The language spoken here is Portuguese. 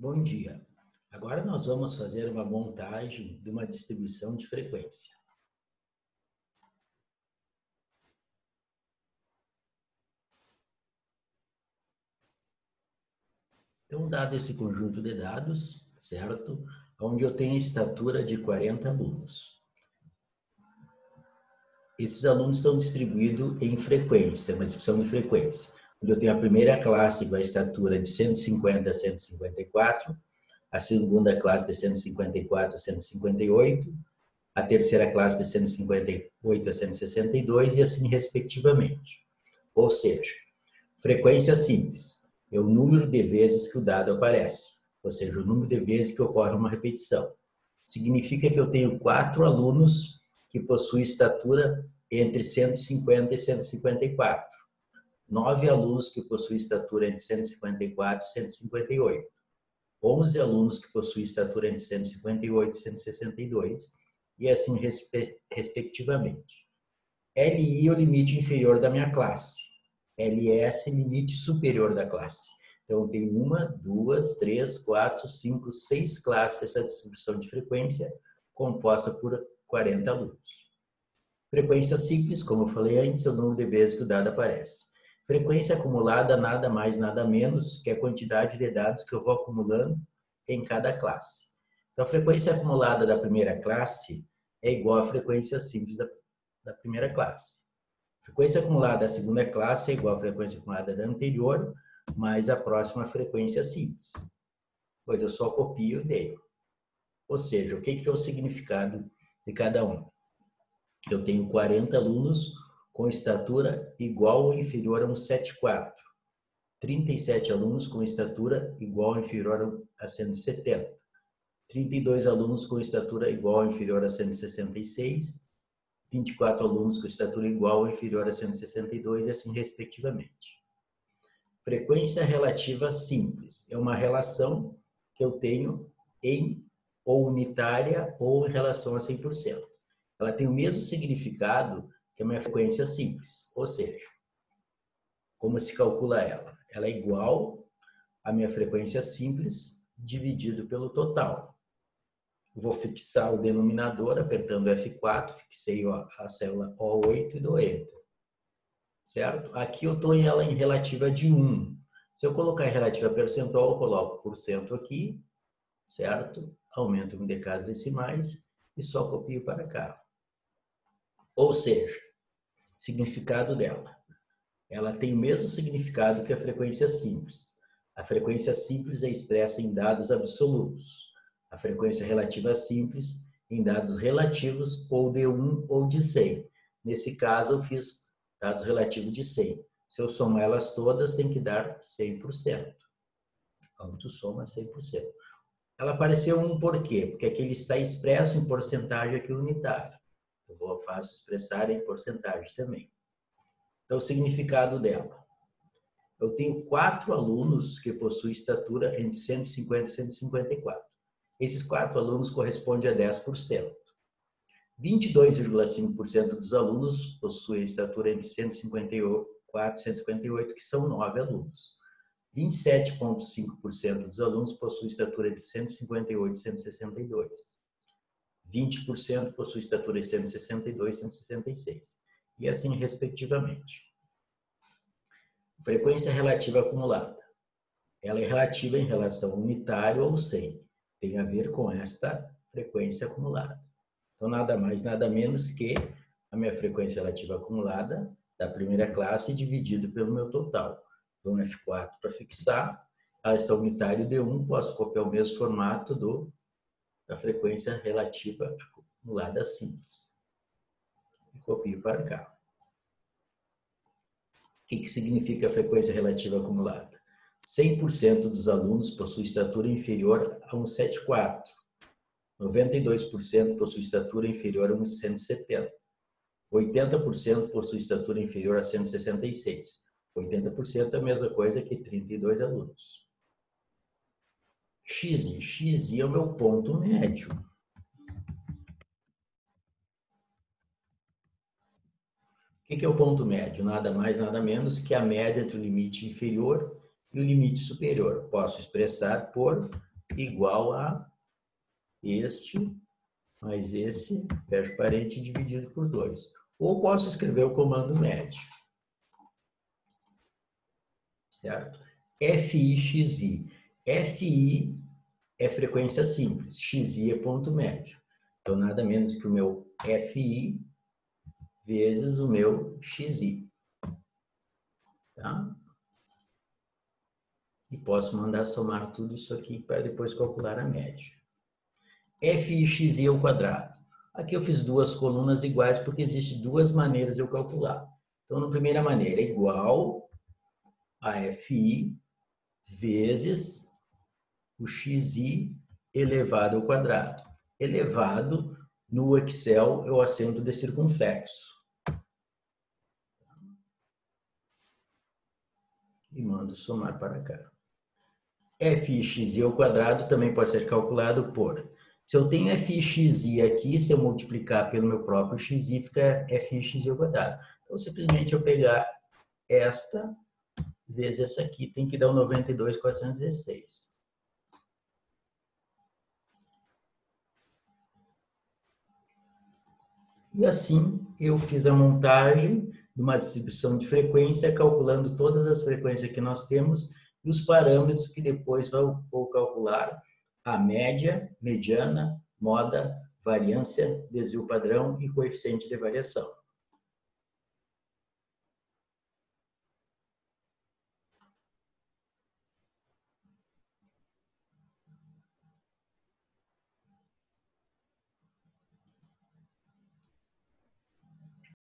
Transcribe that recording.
Bom dia. Agora nós vamos fazer uma montagem de uma distribuição de frequência. Então, dado esse conjunto de dados, certo? Onde eu tenho a estatura de 40 alunos. Esses alunos estão distribuídos em frequência, uma distribuição de frequência. Onde eu tenho a primeira classe com a estatura de 150 a 154, a segunda classe de 154 a 158, a terceira classe de 158 a 162 e assim respectivamente. Ou seja, frequência simples é o número de vezes que o dado aparece, ou seja, o número de vezes que ocorre uma repetição. Significa que eu tenho 4 alunos que possuem estatura entre 150 e 154. 9 alunos que possuem estatura entre 154 e 158. 11 alunos que possuem estatura entre 158 e 162. E assim respectivamente. LI é o limite inferior da minha classe. LS é o limite superior da classe. Então, tem 1, 2, 3, 4, 5, 6 classes essa distribuição de frequência, composta por 40 alunos. Frequência simples, como eu falei antes, é o número de vezes que o dado aparece. Frequência acumulada, nada mais, nada menos que a quantidade de dados que eu vou acumulando em cada classe. Então, a frequência acumulada da primeira classe é igual à frequência simples da primeira classe. A frequência acumulada da segunda classe é igual à frequência acumulada da anterior, mais a próxima frequência simples. Pois eu só copio e dei. Ou seja, o que é o significado de cada um? Eu tenho 40 alunos com estatura igual ou inferior a 1,74. 37 alunos com estatura igual ou inferior a 170. 32 alunos com estatura igual ou inferior a 166, 24 alunos com estatura igual ou inferior a 162 e assim respectivamente. Frequência relativa simples é uma relação que eu tenho em ou unitária ou em relação a 100%. Ela tem o mesmo significado que a minha frequência simples, ou seja, como se calcula ela? Ela é igual à minha frequência simples dividido pelo total. Vou fixar o denominador apertando F4, fixei a célula O8 e dou Enter. Certo? Aqui eu estou ela em relativa de 1. Se eu colocar em relativa percentual, eu coloco por cento aqui, certo? Aumento em decasas decimais e só copio para cá. Ou seja, significado dela. Ela tem o mesmo significado que a frequência simples. A frequência simples é expressa em dados absolutos. A frequência relativa simples em dados relativos ou de 1 ou de 100. Nesse caso, eu fiz dados relativos de 100. Se eu somar elas todas, tem que dar 100%. Autossoma 100%. Ela apareceu 1 por quê? Porque aqui ele está expresso em porcentagem aqui unitário. Eu faço expressar em porcentagem também. Então, o significado dela. Eu tenho 4 alunos que possuem estatura entre 150 e 154. Esses 4 alunos correspondem a 10%. 22,5% dos alunos possuem estatura entre 154 e 158, que são 9 alunos. 27,5% dos alunos possuem estatura entre 158 e 162. 20% possuem estatura entre 162 e 166. E assim, respectivamente. Frequência relativa acumulada. Ela é relativa em relação unitário ou 100. Tem a ver com esta frequência acumulada. Então, nada mais, nada menos que a minha frequência relativa acumulada da primeira classe dividido pelo meu total. Então, F4 para fixar. Ela está unitário de 1, posso copiar o mesmo formato da frequência relativa acumulada simples. E copio para cá. O que significa a frequência relativa acumulada? 100% dos alunos possuem estatura inferior a 1,74. 92% possuem estatura inferior a 1,170. 80% possuem estatura inferior a 166. 80% é a mesma coisa que 32 alunos. XI é o meu ponto médio. O que é o ponto médio? Nada mais, nada menos que a média entre o limite inferior e o limite superior. Posso expressar por igual a este mais esse, fecho parente, dividido por 2. Ou posso escrever o comando médio. Certo? FI, XI. FI é frequência simples, XI é ponto médio. Então, nada menos que o meu FI vezes o meu XI. Tá? E posso mandar somar tudo isso aqui para depois calcular a média. FI, XI ao quadrado. Aqui eu fiz duas colunas iguais porque existem duas maneiras de eu calcular. Então, na primeira maneira, é igual a FI vezes o XI elevado ao quadrado. Elevado, no Excel, é o acento de circunflexo. E mando somar para cá. FI ao quadrado também pode ser calculado por... Se eu tenho FI aqui, se eu multiplicar pelo meu próprio XI, fica FI ao quadrado. Então, simplesmente eu pegar esta vezes essa aqui, tem que dar o 92.416. E assim eu fiz a montagem de uma distribuição de frequência, calculando todas as frequências que nós temos e os parâmetros que depois vou calcular a média, mediana, moda, variância, desvio padrão e coeficiente de variação.